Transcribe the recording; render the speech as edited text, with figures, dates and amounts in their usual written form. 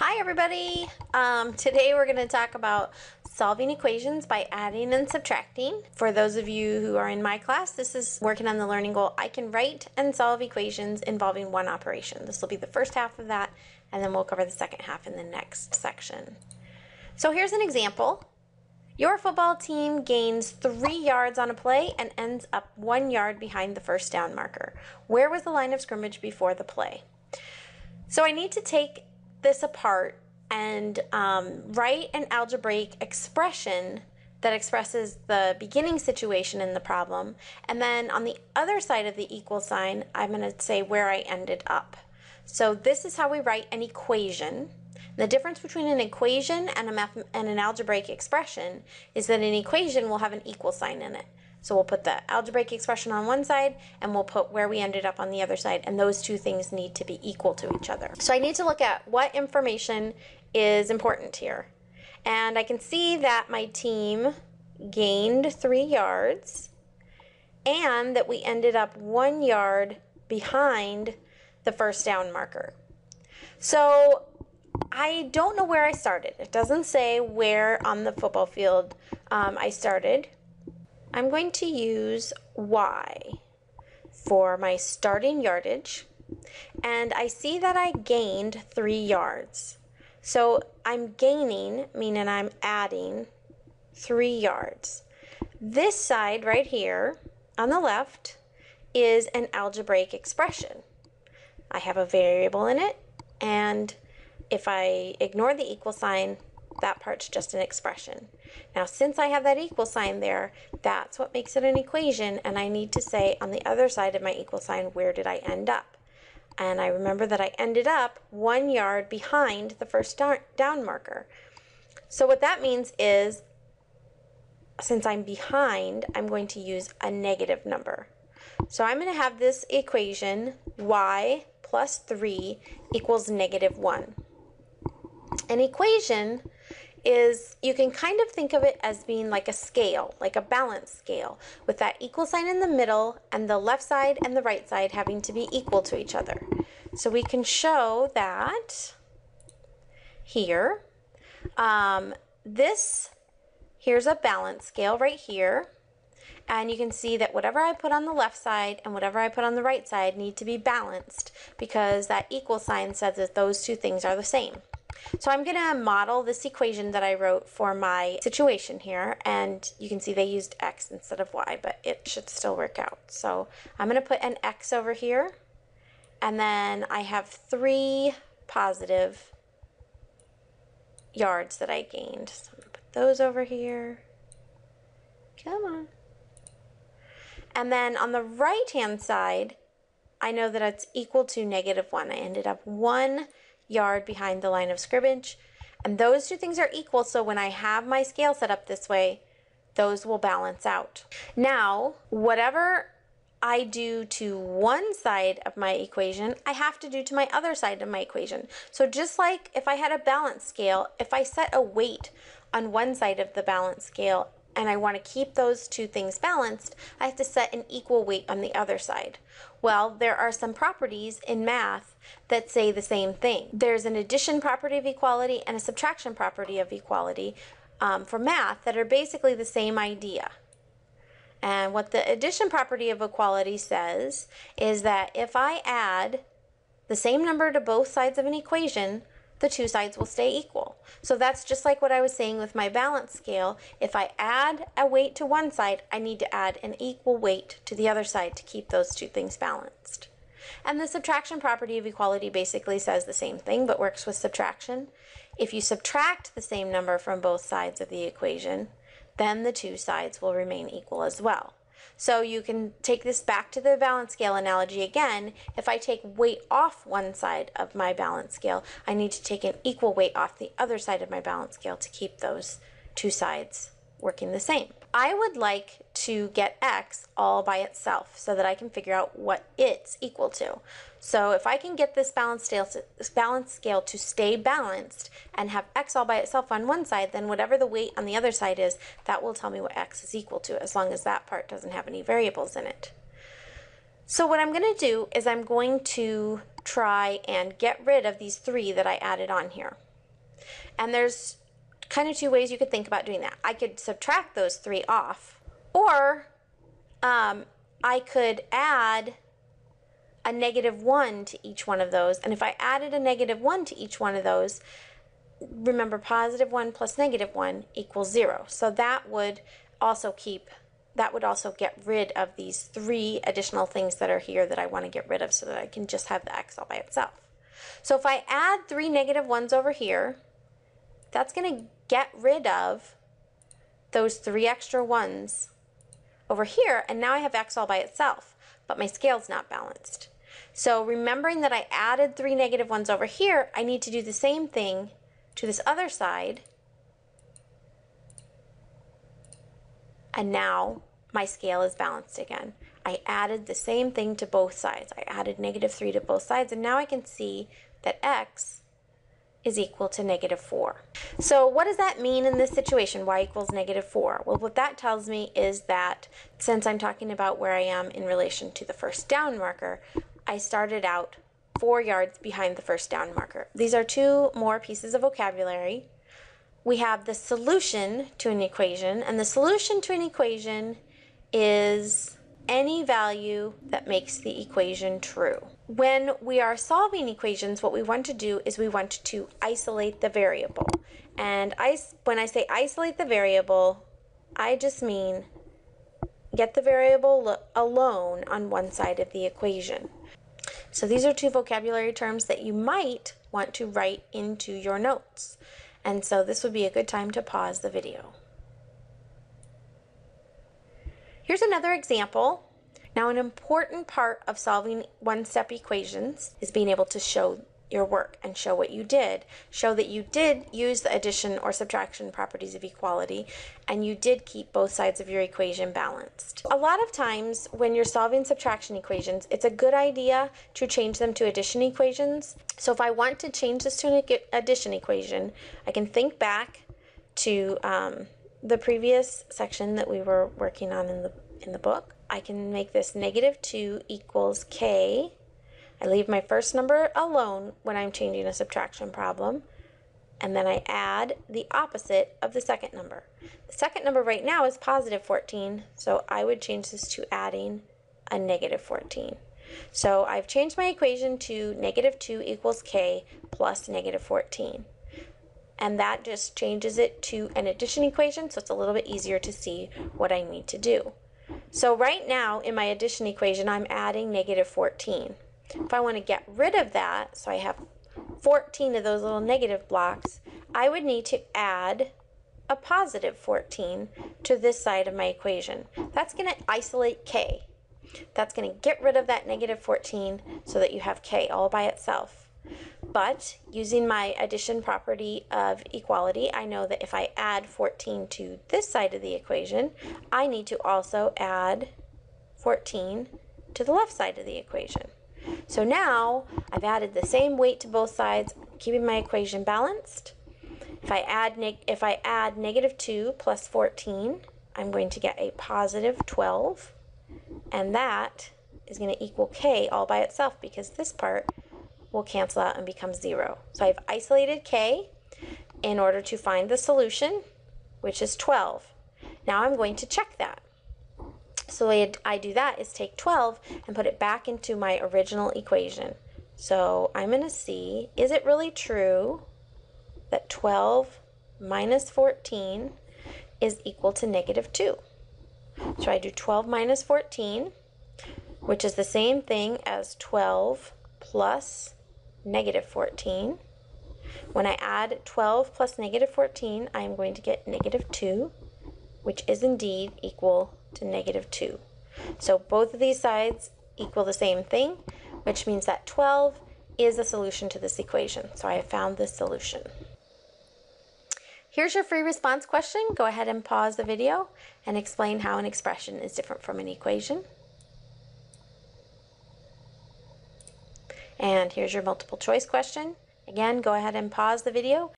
Hi everybody! Today we're going to talk about solving equations by adding and subtracting. For those of you who are in my class, this is working on the learning goal. I can write and solve equations involving one operation. This will be the first half of that, and then we'll cover the second half in the next section. So here's an example. Your football team gains 3 yards on a play and ends up 1 yard behind the first down marker. Where was the line of scrimmage before the play? So I need to take this apart and write an algebraic expression that expresses the beginning situation in the problem, and then on the other side of the equal sign I'm going to say where I ended up. So this is how we write an equation. The difference between an equation and an algebraic expression is that an equation will have an equal sign in it. So we'll put the algebraic expression on one side and we'll put where we ended up on the other side, and those two things need to be equal to each other. So I need to look at what information is important here. And I can see that my team gained 3 yards and that we ended up 1 yard behind the first down marker. So I don't know where I started. It doesn't say where on the football field I started. I'm going to use Y for my starting yardage, and I see that I gained 3 yards. So I'm gaining, meaning I'm adding 3 yards. This side right here on the left is an algebraic expression. I have a variable in it, and if I ignore the equal sign, that part's just an expression. Now, since I have that equal sign there, that's what makes it an equation, and I need to say on the other side of my equal sign, where did I end up? And I remember that I ended up 1 yard behind the first down marker. So what that means is, since I'm behind, I'm going to use a negative number. So I'm going to have this equation, y plus 3 equals -1. An equation is, you can kind of think of it as being like a scale, like a balance scale, with that equal sign in the middle and the left side and the right side having to be equal to each other. So we can show that here. Here's a balance scale right here, and you can see that whatever I put on the left side and whatever I put on the right side need to be balanced, because that equal sign says that those two things are the same. So I'm going to model this equation that I wrote for my situation here, and you can see they used x instead of y, but it should still work out. So I'm going to put an x over here, and then I have 3 positive yards that I gained. So I'm going to put those over here. Come on. And then on the right-hand side, I know that it's equal to -1. I ended up 1 yard behind the line of scrimmage, and those two things are equal, so when I have my scale set up this way, those will balance out. Now, whatever I do to one side of my equation, I have to do to my other side of my equation. So just like if I had a balance scale, if I set a weight on one side of the balance scale and I want to keep those two things balanced, I have to set an equal weight on the other side. Well, there are some properties in math that say the same thing. There's an addition property of equality and a subtraction property of equality for math that are basically the same idea. And what the addition property of equality says is that if I add the same number to both sides of an equation, the two sides will stay equal. So that's just like what I was saying with my balance scale. If I add a weight to one side, I need to add an equal weight to the other side to keep those two things balanced. And the subtraction property of equality basically says the same thing, but works with subtraction. If you subtract the same number from both sides of the equation, then the two sides will remain equal as well. So you can take this back to the balance scale analogy again. If I take weight off one side of my balance scale, I need to take an equal weight off the other side of my balance scale to keep those two sides working the same. I would like to get x all by itself so that I can figure out what it's equal to. So if I can get this balance scale to stay balanced and have x all by itself on one side, then whatever the weight on the other side is, that will tell me what x is equal to, as long as that part doesn't have any variables in it. So what I'm going to do is I'm going to try and get rid of these 3 that I added on here. And there's kind of two ways you could think about doing that. I could subtract those 3 off, or I could add a -1 to each one of those. And if I added a -1 to each one of those, remember, +1 plus -1 equals 0. So that would also get rid of these 3 additional things that are here that I want to get rid of so that I can just have the x all by itself. So if I add 3 -1s over here, that's going to get rid of those 3 extra 1s over here, and now I have x all by itself, but my scale's not balanced. So remembering that I added 3 -1s over here, I need to do the same thing to this other side, and now my scale is balanced again. I added the same thing to both sides. I added -3 to both sides, and now I can see that x is equal to -4. So what does that mean in this situation, y equals -4? Well, what that tells me is that since I'm talking about where I am in relation to the first down marker, I started out 4 yards behind the first down marker. These are 2 more pieces of vocabulary. We have the solution to an equation, and the solution to an equation is any value that makes the equation true. When we are solving equations, what we want to do is we want to isolate the variable. And when I say isolate the variable, I just mean get the variable alone on one side of the equation. So these are 2 vocabulary terms that you might want to write into your notes. And so this would be a good time to pause the video. Here's another example. Now, an important part of solving one-step equations is being able to show your work and show what you did. Show that you did use the addition or subtraction properties of equality, and you did keep both sides of your equation balanced. A lot of times when you're solving subtraction equations, it's a good idea to change them to addition equations. So if I want to change this to an addition equation, I can think back to the previous section that we were working on in the book. I can make this -2 equals k. I leave my first number alone when I'm changing a subtraction problem, and then I add the opposite of the second number. The second number right now is +14, so I would change this to adding a -14. So I've changed my equation to -2 equals k plus -14. And that just changes it to an addition equation, so it's a little bit easier to see what I need to do. So right now in my addition equation, I'm adding -14. If I want to get rid of that, so I have 14 of those little negative blocks, I would need to add a +14 to this side of my equation. That's going to isolate k. That's going to get rid of that -14 so that you have k all by itself. But using my addition property of equality, I know that if I add 14 to this side of the equation, I need to also add 14 to the left side of the equation. So now I've added the same weight to both sides, keeping my equation balanced. If I add -2 plus 14, I'm going to get a +12, and that is going to equal k all by itself because this part will cancel out and become 0. So I've isolated k in order to find the solution, which is 12. Now I'm going to check that. So the way I do that is take 12 and put it back into my original equation. So I'm going to see, is it really true that 12 minus 14 is equal to -2? So I do 12 minus 14, which is the same thing as 12 plus -14. When I add 12 plus -14, I am going to get -2, which is indeed equal to -2. So both of these sides equal the same thing, which means that 12 is a solution to this equation. So I have found this solution. Here's your free response question. Go ahead and pause the video and explain how an expression is different from an equation. And here's your multiple choice question. Again, go ahead and pause the video